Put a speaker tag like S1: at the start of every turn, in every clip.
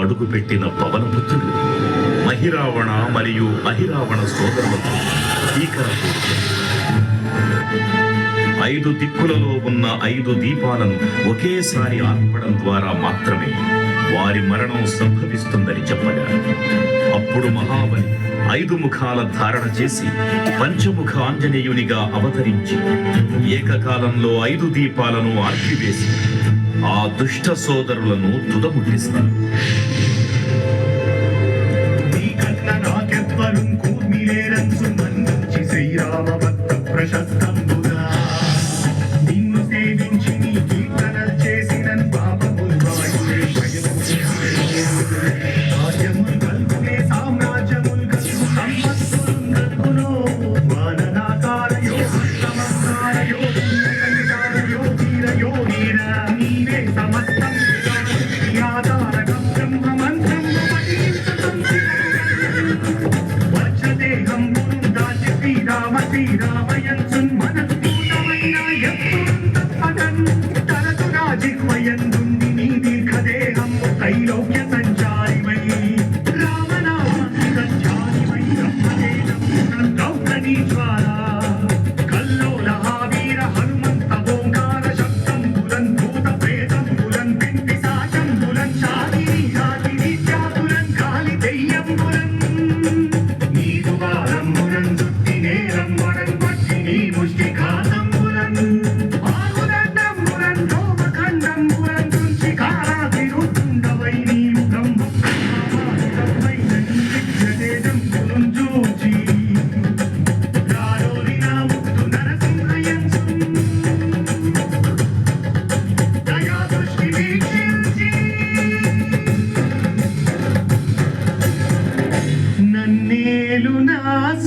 S1: అడుగుపెట్టిన పవనపుత్రుడు మహిరావణ మరియు అహిరావణ సోదరులతో భీకర పోరు. 5 దిక్కులలో ఉన్న 5 దీపాలను ఒకేసారి ఆర్పడం ద్వారా మాత్రమే వారి మరణం సంభవిస్తుందని చెప్పగా, అప్పుడు మహాబలి 5 ముఖాల ధారణ చేసి పంచముఖ ఆంజనేయునిగా అవతరించి ఏకకాలంలో 5 దీపాలను ఆర్పివేసి ఆ దుష్ట సోదరులను తుదముట్టిస్తారు.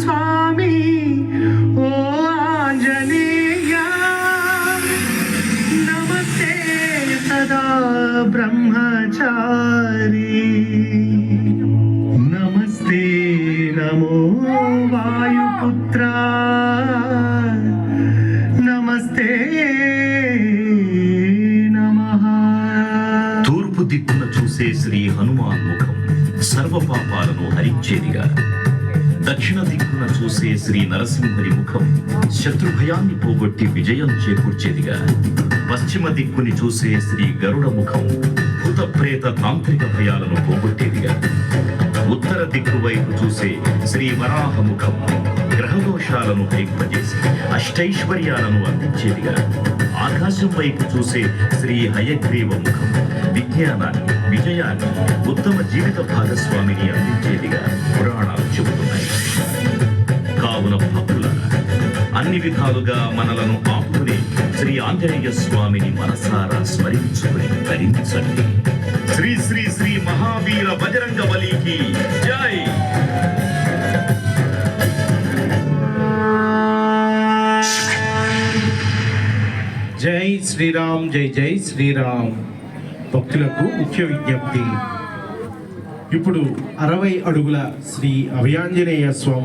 S2: స్వామి ఓ ఆంజనేయ నమస్తే సదా బ్రహ్మచారి నమస్తే నమో వాయుపుత్ర నమస్తే నమః.
S1: తూర్పు దిక్కున చూసే శ్రీ హనుమాన్ ముఖం సర్వ పాపాలను హరించేదిగా, దక్షిణ దిక్కున చూసే శ్రీ నరసింహుని ముఖం శత్రుభయాన్ని పోగొట్టి విజయం చేకూర్చేదిగా, పశ్చిమ దిక్కుని చూసే శ్రీ గరుడ ముఖం భూత ప్రేత తాంత్రిక భయాలను పోగొట్టేదిగా, ఉత్తర దిక్కు వైపు చూసే శ్రీ వరాహ ముఖం గ్రహదోషాలను హరింపజేసి అష్టైశ్వర్యాలను అందించేదిగా, ఆకాశం వైపు చూసే శ్రీ హయగ్రీవ ముఖం విజ్ఞానాన్ని, విజయాన్ని, ఉత్తమ జీవిత భాగస్వామిని అందించేదిగా పురాణాలు చెబుతున్నాయి. కావున భక్తులారా, అన్ని విధాలుగా మనలను ఆపుకునే శ్రీ ఆంజనేయ స్వామిని మనసారా స్మరించుకుని ధరించండి. శ్రీ శ్రీ శ్రీ మహావీర బజరంగ బలికి జై.
S2: జై శ్రీరామ్, జై జై శ్రీరామ్. భక్తులకు ముఖ్య విజ్ఞప్తి, ఇప్పుడు 60 అడుగుల శ్రీ అభయాంజనేయ స్వామి